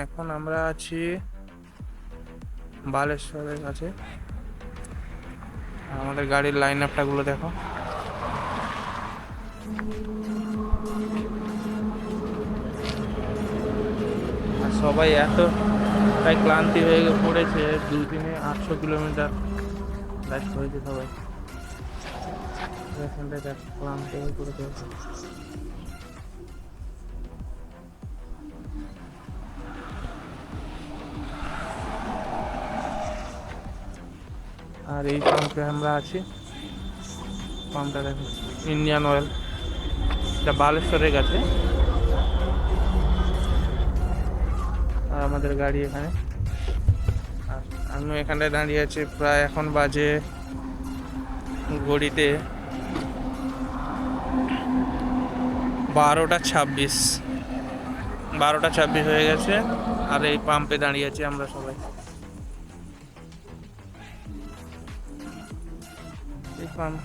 এখন আমরা আছি বালেশ্বরের কাছে। আমাদের গাড়ির লাইন আপটা গুলো দেখো। আর সবাই এতটাই ক্লান্তি হয়ে পড়েছে, দুদিনে 800 কিলোমিটার রাইড করেছে সবাই। এখানটায় দেখ, ক্লান্ত হয়ে পড়েছে। আর এই পাম্পে আমরা আছি। পাম্পটা দেখো, ইন্ডিয়ান অয়েল, এটা বালেশ্বরের কাছে। আর আমাদের গাড়ি এখানে। আর আমি এখানটায় দাঁড়িয়ে আছি, প্রায় এখন বাজে ঘড়িতে 12টা 26। 12টা 26 হয়ে গেছে। আর এই পাম্পে দাঁড়িয়ে আছি আমরা সবাই। এই পাম্প